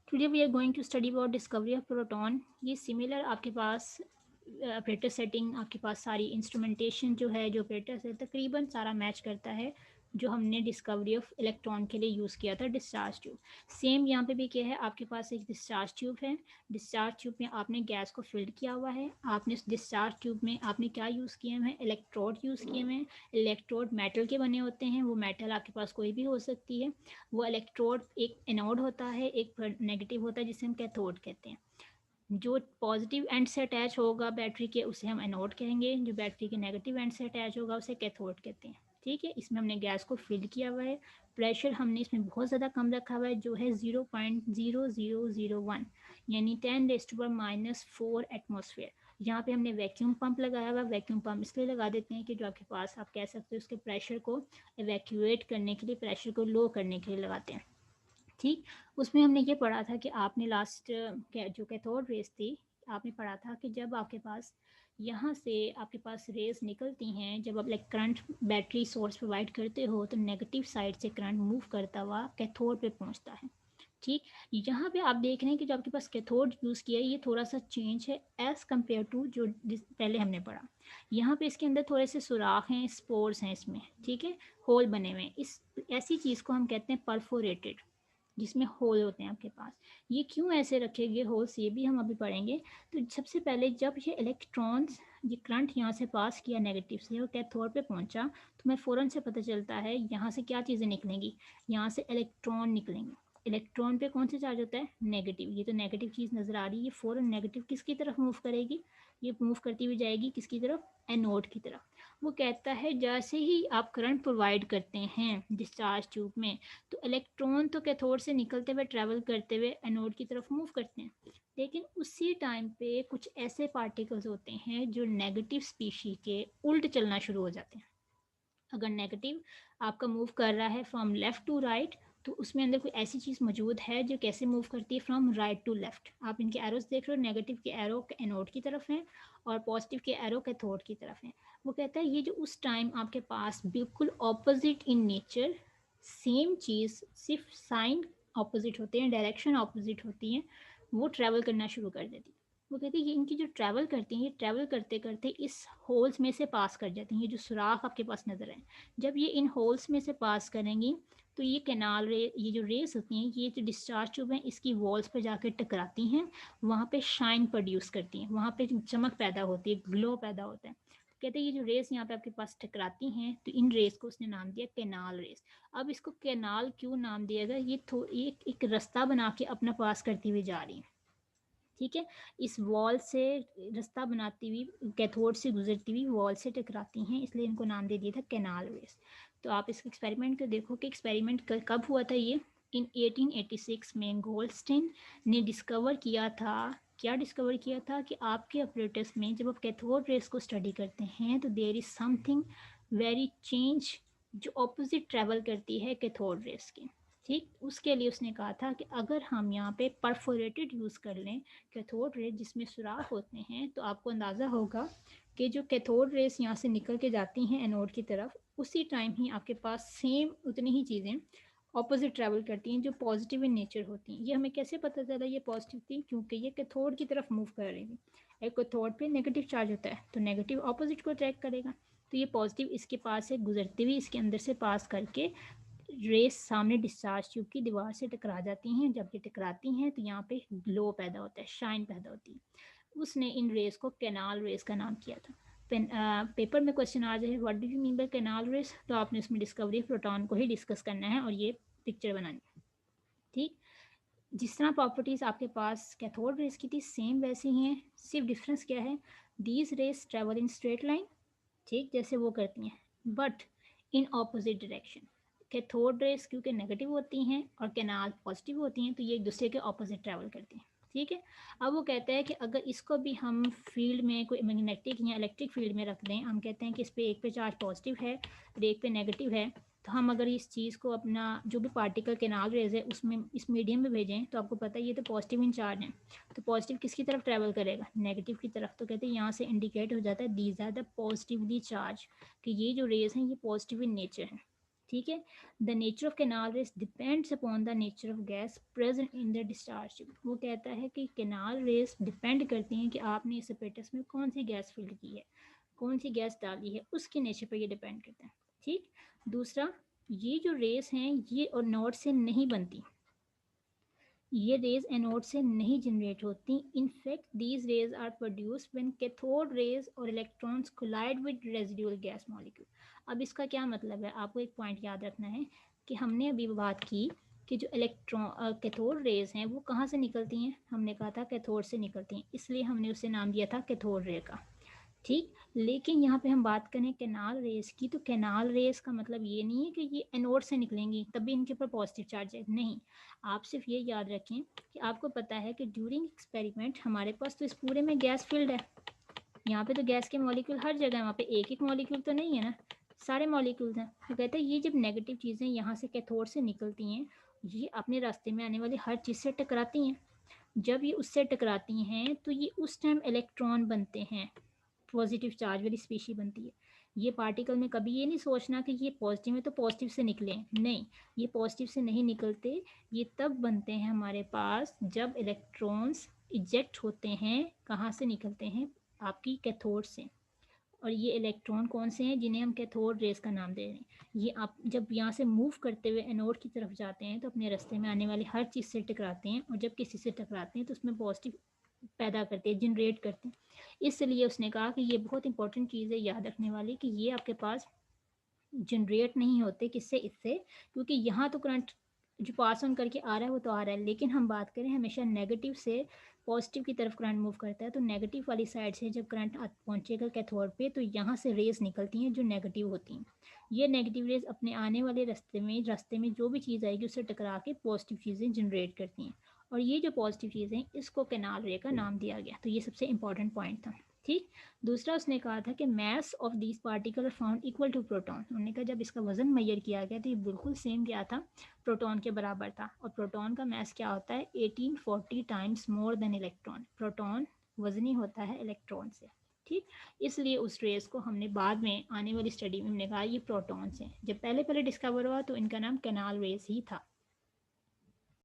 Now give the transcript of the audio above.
Today we are going to study about discovery of proton. ये similar आपके पास operator setting, आपके पास सारी इंस्ट्रूमेंटेशन जो है, जो ऑपरेटर्स है, तकरीबन सारा मैच करता है जो हमने डिस्कवरी ऑफ इलेक्ट्रॉन के लिए यूज़ किया था, डिस्चार्ज ट्यूब। सेम यहाँ पे भी क्या है, आपके पास एक डिस्चार्ज ट्यूब है। डिस्चार्ज ट्यूब में आपने गैस को फिल्ड किया हुआ है। आपने उस डिस्चार्ज ट्यूब में आपने क्या यूज़ किए हुए हैं, इलेक्ट्रोड यूज़ किए हुए हैं। इलेक्ट्रोड मेटल के बने होते हैं, वो मेटल आपके पास कोई भी हो सकती है। वो इलेक्ट्रोड, एक एनोड होता है, एक नेगेटिव होता है जिसे हम कैथोड कहते हैं। जो पॉजिटिव एंड से अटैच होगा बैटरी के उसे हम एनोड कहेंगे, जो बैटरी के नेगेटिव एंड से अटैच होगा उसे कैथोड कहते हैं। ठीक है, इसमें हमने गैस को फिल किया हुआ है। प्रेशर हमने इसमें बहुत ज़्यादा कम रखा हुआ है, जो है 0.0001, यानी 10⁻⁻⁴ एटमोसफेयर। यहाँ पे हमने वैक्यूम पंप लगाया हुआ। वैक्यूम पंप इसलिए लगा देते हैं कि जो आपके पास, आप कह सकते हो, उसके प्रेशर को एवैक्यूएट करने के लिए, प्रेशर को लो करने के लिए लगाते हैं। ठीक, उसमें हमने ये पढ़ा था कि आपने लास्ट जो कैथोड रेस थी, आपने पढ़ा था कि जब आपके पास यहाँ से आपके पास रेस निकलती हैं, जब आप like current battery source provide करते हो तो नेगेटिव साइड से करंट मूव करता हुआ कैथोड पे पहुँचता है। ठीक, यहाँ पे आप देख रहे हैं कि जो आपके पास कैथोड यूज़ किया है ये थोड़ा सा चेंज है एज़ कम्पेयर टू जो पहले हमने पढ़ा। यहाँ पे इसके अंदर थोड़े से सुराख हैं, स्पोर्स हैं इसमें, ठीक है, होल बने हुए हैं। इस ऐसी चीज़ को हम कहते हैं परफोरेटेड, जिसमें होल होते हैं आपके पास। ये क्यों ऐसे रखे गए होल्स, ये भी हम अभी पढ़ेंगे। तो सबसे पहले जब ये इलेक्ट्रॉन्स, ये करंट यहाँ से पास किया नेगेटिव से और कैथोड पे पहुंचा, तो मैं फ़ौरन से पता चलता है यहाँ से क्या चीज़ें निकलेंगी, यहाँ से इलेक्ट्रॉन निकलेंगे। इलेक्ट्रॉन पे कौन सा चार्ज होता है, नेगेटिव। ये तो नेगेटिव चीज़ नज़र आ रही है, ये फ़ौरन नेगेटिव किसकी तरफ मूव करेगी, ये मूव करती हुई जाएगी किसकी तरफ, एनोड की तरफ। वो कहता है जैसे ही आप करंट प्रोवाइड करते हैं डिस्चार्ज ट्यूब में, तो इलेक्ट्रॉन तो कैथोड से निकलते हुए ट्रैवल करते हुए एनोड की तरफ मूव करते हैं, लेकिन उसी टाइम पे कुछ ऐसे पार्टिकल्स होते हैं जो नेगेटिव स्पीशी के उल्ट चलना शुरू हो जाते हैं। अगर नेगेटिव आपका मूव कर रहा है फ्रॉम लेफ्ट टू राइट, तो उसमें अंदर कोई ऐसी चीज़ मौजूद है जो कैसे मूव करती है फ्रॉम राइट टू लेफ्ट। आप इनके एरोज देख रहे हो, नेगेटिव के एरो एनोड की तरफ हैं और पॉजिटिव के एरो कैथोड की तरफ हैं। वो कहता है ये जो उस टाइम आपके पास बिल्कुल ऑपोजिट इन नेचर, सेम चीज़, सिर्फ साइन ऑपोजिट होते हैं, डायरेक्शन ऑपोजिट होती हैं, वो ट्रैवल करना शुरू कर देती है। वो कहते हैं ये इनकी जो ट्रैवल करती हैं, ये ट्रैवल करते करते इस होल्स में से पास कर जाती हैं। ये जो सुराख आपके पास नज़र है, जब ये इन होल्स में से पास करेंगी तो ये कैनाल रे, ये जो रेस होती हैं, ये जो डिस्चार्ज ट्यूब है इसकी वॉल्स पर जाकर टकराती हैं, वहाँ पे शाइन प्रोड्यूस करती हैं, वहाँ पे चमक पैदा होती है, ग्लो पैदा होता है। कहते हैं ये जो रेस यहाँ पे आपके पास टकराती हैं, तो इन रेस को उसने नाम दिया कैनाल रेस। अब इसको कैनाल क्यों नाम दिया गया, ये एक रास्ता बना के अपना पास करती हुई जा रही है। ठीक है, इस वॉल से रास्ता बनाती हुई, कैथोड से गुजरती हुई वॉल से टकराती हैं, इसलिए इनको नाम दे दिया था कैनाल रेस। तो आप इस एक्सपेरिमेंट को देखो कि एक्सपेरिमेंट कब हुआ था ये, इन 1886 में गोल्डस्टीन ने डिस्कवर किया था। क्या डिस्कवर किया था कि आपके ऑपरेटर्स में जब आप कैथोड रेस को स्टडी करते हैं तो there is something very change जो ऑपोजिट ट्रैवल करती है कैथोड रेस के। ठीक, उसके लिए उसने कहा था कि अगर हम यहाँ पे परफोरेटेड यूज़ कर लें कैथोड रेस जिसमें सुराख होते हैं, तो आपको अंदाज़ा होगा कि जो कैथोड रेस यहाँ से निकल के जाती हैं एनोड की तरफ, उसी टाइम ही आपके पास सेम उतनी ही चीज़ें ऑपोजिट ट्रैवल करती हैं जो पॉजिटिव इन नेचर होती हैं। ये हमें कैसे पता चला ये पॉजिटिव थी, क्योंकि ये कैथोड की तरफ मूव कर रही थी। एक कैथोड पे नेगेटिव चार्ज होता है तो नेगेटिव ऑपोजिट को अट्रैक्ट करेगा, तो ये पॉजिटिव इसके पास से गुजरती हुई इसके अंदर से पास करके रेस सामने डिस्चार्ज ट्यूब की दीवार से टकरा जाती हैं। जब ये टकराती हैं तो यहाँ पे ग्लो पैदा होता है, शाइन पैदा होती है। उसने इन रेस को कैनाल रेस का नाम किया था। पेपर में क्वेश्चन आ जाए what do you mean by canal rays, तो आपने इसमें डिस्कवरी प्रोटॉन को ही डिस्कस करना है और ये पिक्चर बनानी है। ठीक, जिस तरह प्रॉपर्टीज आपके पास कैथोड रेस की थी सेम वैसी ही हैं, सिर्फ डिफरेंस क्या है, these rays travel in straight line, ठीक, जैसे वो करती हैं, but in opposite direction. Cathode rays क्योंकि नेगेटिव होती हैं और कैनाल पॉजिटिव होती हैं, तो ये एक दूसरे के ऑपोजिट ट्रैवल करती हैं। ठीक है, अब वो कहता है कि अगर इसको भी हम फील्ड में कोई मैग्नेटिक या इलेक्ट्रिक फील्ड में रख दें, हम कहते हैं कि इस पर एक पे चार्ज पॉजिटिव है और एक पे नेगेटिव है, तो हम अगर इस चीज़ को अपना जो भी पार्टिकल कैनाल रेज है उसमें इस मीडियम में भेजें, तो आपको पता है ये तो पॉजिटिव इन चार्ज है, तो पॉजिटिव किसकी तरफ ट्रैवल करेगा, नेगेटिव की तरफ। तो कहते हैं यहाँ से इंडिकेट हो जाता है these are the positively charge, कि ये जो रेज हैं ये पॉजिटिव इन नेचर है। ठीक है। The nature of canal rays depends upon the nature of gas present in the discharge. वो कहता है कि कैनाल रेस डिपेंड करती हैं कि आपने इस एपेटस में कौन सी गैस फिल की है, कौन सी गैस डाली है, उसके नेचर पर ये डिपेंड करता है। ठीक। दूसरा, ये जो रेस हैं ये और नोड से नहीं बनती, ये रेज एनोड से नहीं जनरेट होती। In fact these rays are produce when cathode rays और electrons collide with residual gas molecule. अब इसका क्या मतलब है, आपको एक पॉइंट याद रखना है कि हमने अभी बात की कि जो इलेक्ट्रॉन कैथोड रेज हैं वो कहाँ से निकलती हैं, हमने कहा था कैथोड से निकलती हैं, इसलिए हमने उसे नाम दिया था कैथोड रे का। ठीक। लेकिन यहाँ पे हम बात करें कैनाल रेस की, तो कैनाल रेस का मतलब ये नहीं है कि ये एनोड से निकलेंगी तभी इनके ऊपर पॉजिटिव चार्ज है, नहीं। आप सिर्फ ये याद रखें कि आपको पता है कि ड्यूरिंग एक्सपेरिमेंट हमारे पास तो इस पूरे में गैस फील्ड है, यहाँ पे तो गैस के मॉलिक्यूल हर जगह है, वहाँ पे एक एक मॉलिक्यूल तो नहीं है ना, सारे मॉलिक्यूल्स हैं। तो कहते हैं ये जब नेगेटिव चीज़ें यहाँ से कैथोड से निकलती हैं, ये अपने रास्ते में आने वाली हर चीज़ से टकराती हैं। जब ये उससे टकराती हैं तो ये उस टाइम इलेक्ट्रॉन बनते हैं, पॉजिटिव चार्ज वाली स्पीशी बनती है। ये पार्टिकल में कभी ये नहीं सोचना कि ये पॉजिटिव है तो पॉजिटिव से निकले, नहीं, ये पॉजिटिव से नहीं निकलते। ये तब बनते हैं हमारे पास जब इलेक्ट्रॉन्स इजेक्ट होते हैं, कहाँ से निकलते हैं, आपकी कैथोड से। और ये इलेक्ट्रॉन कौन से हैं जिन्हें हम कैथोड रेस का नाम दे रहे हैं, ये आप जब यहाँ से मूव करते हुए एनोड की तरफ जाते हैं तो अपने रास्ते में आने वाली हर चीज़ से टकराते हैं, और जब किसी से टकराते हैं तो उसमें पॉजिटिव पैदा करते हैं, जनरेट करते हैं। इसलिए उसने कहा कि ये बहुत इंपॉर्टेंट चीज़ है याद रखने वाली कि ये आपके पास जनरेट नहीं होते, किससे, इससे, क्योंकि यहाँ तो करंट जो पास ऑन करके आ रहा है वो तो आ रहा है, लेकिन हम बात करें हमेशा नेगेटिव से पॉजिटिव की तरफ करंट मूव करता है, तो नेगेटिव वाली साइड से जब करंट पहुंचेगा कैथोड पे तो यहाँ से रेस निकलती हैं जो नेगेटिव होती हैं। ये नेगेटिव रेस अपने आने वाले रास्ते में जो भी चीज़ आएगी उससे टकरा के पॉजिटिव चीज़ें जनरेट करती हैं, और ये जो पॉजिटिव चीज़ें इसको कैनाल रे का नाम दिया गया। तो ये सबसे इंपॉर्टेंट पॉइंट था। ठीक। दूसरा उसने कहा था कि mass of these particle found equal to proton. उन्होंने कहा जब इसका वजन मेजर किया गया तो ये बिल्कुल सेम क्या था, प्रोटॉन के बराबर था। और प्रोटॉन का मैस क्या होता है, 1840 times more than electron. Proton वजनी होता है इलेक्ट्रॉन से। ठीक। इसलिए उस रेस को हमने बाद में आने वाली स्टडी में हमने कहा ये प्रोटॉन्स हैं। जब पहले पहले डिस्कवर हुआ तो इनका नाम कैनाल रेस ही था।